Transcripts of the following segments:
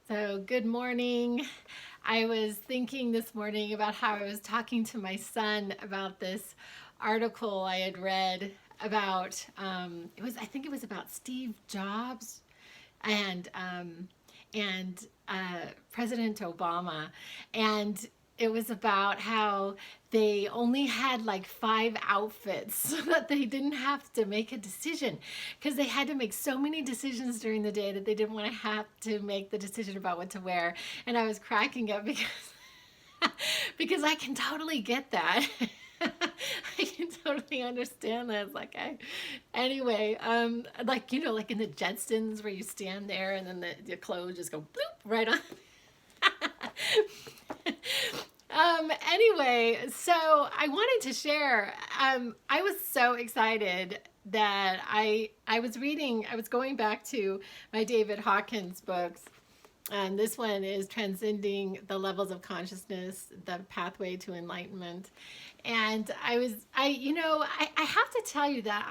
So, good morning. I was thinking this morning about how I was talking to my son about this article I had read about I think it was about Steve Jobs and President Obama, and it was about how they only had like 5 outfits so that they didn't have to make a decision because they had to make so many decisions during the day that they didn't want to have to make the decision about what to wear. And I was cracking up because because I can totally get that. I can totally understand that. It's like anyway, like like in the Jetsons where you stand there and then the clothes just go bloop right on. Anyway, so I wanted to share. I was so excited that I was reading. I was going back to my David Hawkins books, and this one is Transcending the Levels of Consciousness, the Pathway to Enlightenment. And I have to tell you that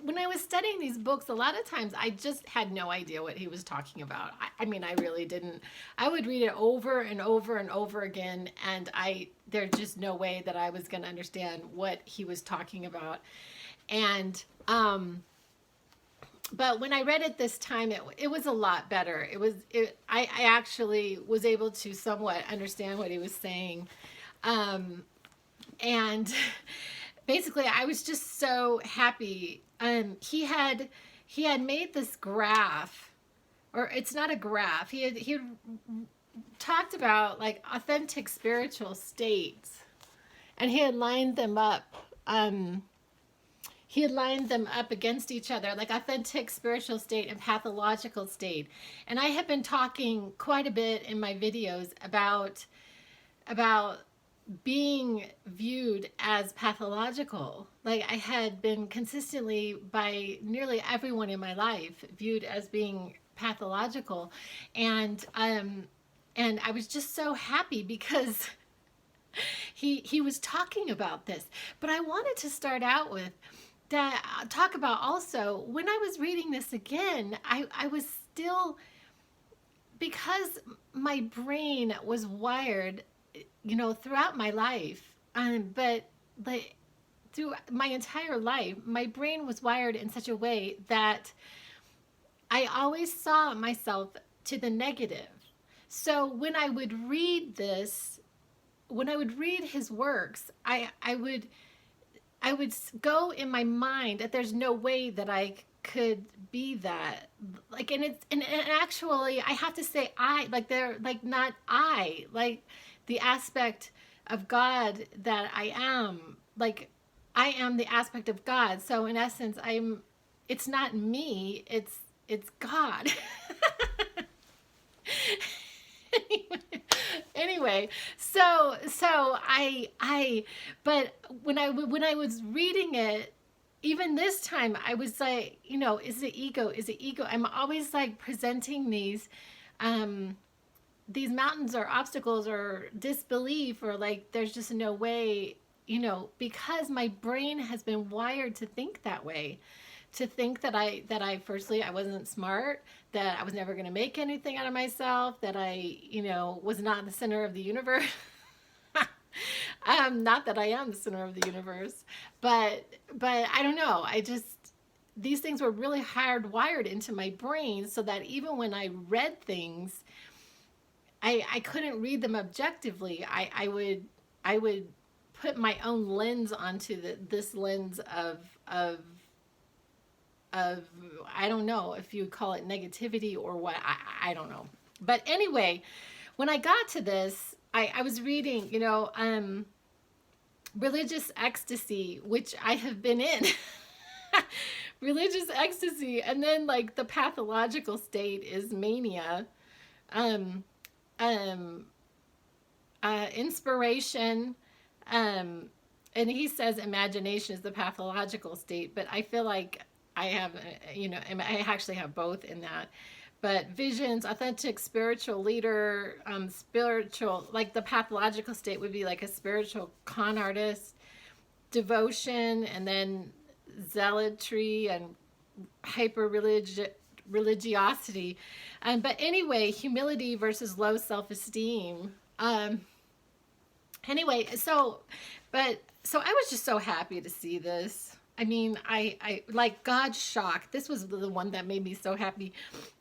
when I was studying these books, a lot of times I just had no idea what he was talking about. I mean, I really didn't. I would read it over and over and over again, and there's just no way that I was going to understand what he was talking about. And but when I read it this time, it was a lot better. I actually was able to somewhat understand what he was saying. And basically I was just so happy. He had made this graph, or it's not a graph. He had talked about like authentic spiritual states, and he had lined them up. He had lined them up against each other, like authentic spiritual state and pathological state. And I have been talking quite a bit in my videos about being viewed as pathological. Like I had been consistently by nearly everyone in my life viewed as being pathological, and I was just so happy because he was talking about this. But I wanted to start out with that talk about also when I was reading this again, I was still, because my brain was wired throughout my life, but like through my entire life, my brain was wired in such a way that I always saw myself to the negative. So when I would read this, when I would read his works, I would go in my mind that there's no way that I could be that. Like, and actually I have to say, I like, they're like, not I, like the aspect of God that I am, like I am the aspect of God. So in essence, it's not me, it's God. Anyway, so but when I was reading it, even this time, I was like, is it ego? Is it ego? I'm always like presenting these mountains or obstacles or disbelief, or like there's just no way, because my brain has been wired to think that way, to think that I firstly I wasn't smart, that I was never going to make anything out of myself, that I was not the center of the universe. Not that I am the center of the universe, but I don't know. I just, these things were really hardwired into my brain, so that even when I read things, I couldn't read them objectively. I would put my own lens onto this lens of I don't know if you would call it negativity or what. I don't know. But anyway, when I got to this, I was reading, religious ecstasy, which I have been in. Religious ecstasy, and then like the pathological state is mania. Um, um, Inspiration, um, and he says imagination is the pathological state, but I feel like I have, I actually have both in that. But visions, authentic spiritual leader, spiritual, like the pathological state would be like a spiritual con artist, devotion, and then zealotry and hyper religiosity. But anyway, humility versus low self-esteem. Anyway, so I was just so happy to see this. I mean, I like God shock. This was the one that made me so happy.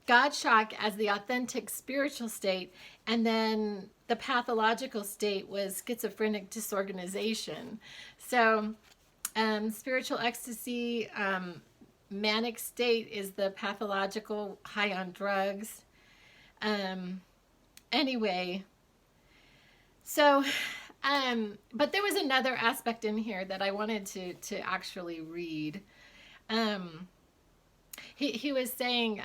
God shock as the authentic spiritual state, and then the pathological state was schizophrenic disorganization. So, spiritual ecstasy, manic state is the pathological high on drugs. Um, anyway, so but there was another aspect in here that I wanted to actually read. Um, he was saying,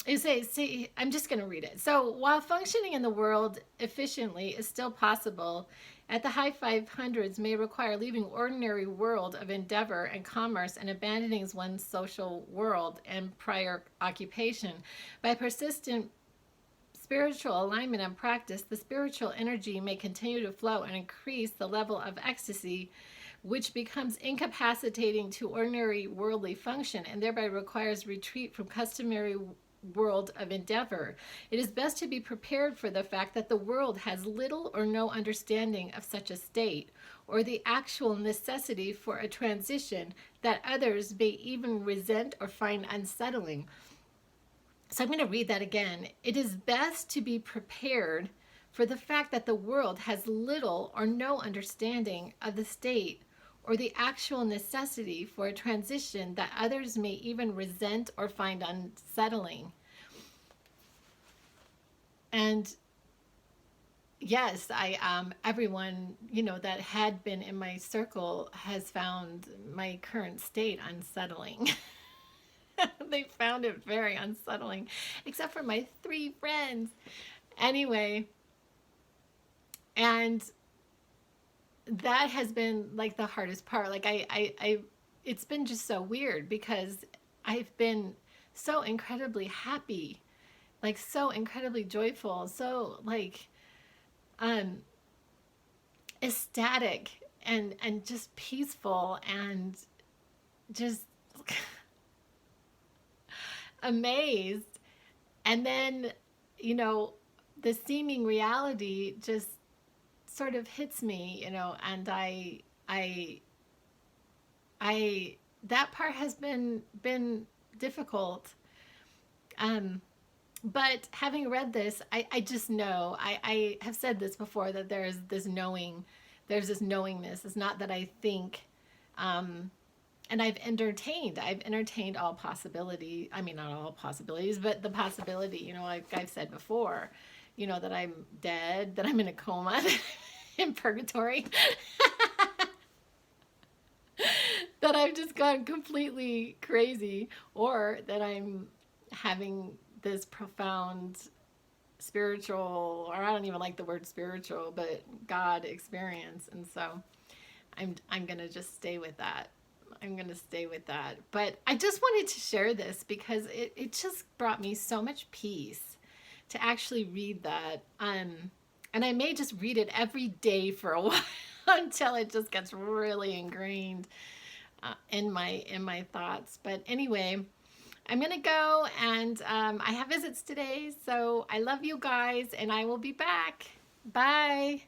see, I'm just going to read it. So while functioning in the world efficiently is still possible, at the high 500s may require leaving ordinary world of endeavor and commerce and abandoning one's social world and prior occupation. By persistent spiritual alignment and practice, the spiritual energy may continue to flow and increase the level of ecstasy, which becomes incapacitating to ordinary worldly function and thereby requires retreat from customary world of endeavor. It is best to be prepared for the fact that the world has little or no understanding of such a state, or the actual necessity for a transition that others may even resent or find unsettling. So I'm going to read that again. It is best to be prepared for the fact that the world has little or no understanding of the state or the actual necessity for a transition that others may even resent or find unsettling. And yes, everyone, that had been in my circle has found my current state unsettling. They found it very unsettling, except for my 3 friends. Anyway, and that has been like the hardest part. Like it's been just so weird because I've been so incredibly happy, like so incredibly joyful, so like um ecstatic and just peaceful and just amazed. And then, the seeming reality just sort of hits me, and I that part has been difficult. But having read this, I just know, I have said this before, that there's this knowingness. It's not that I think, and I've entertained all possibility. I mean, not all possibilities, but the possibility, like I've said before, that I'm dead, that I'm in a coma, in purgatory, that I've just gone completely crazy, or that I'm having this profound spiritual, or I don't even like the word spiritual, but God experience. And so I'm going to just stay with that. I'm going to stay with that. But I just wanted to share this because it just brought me so much peace to actually read that. And I may just read it every day for a while until it just gets really ingrained in my thoughts. But anyway, I'm going to go, and I have visits today. So I love you guys, and I will be back. Bye.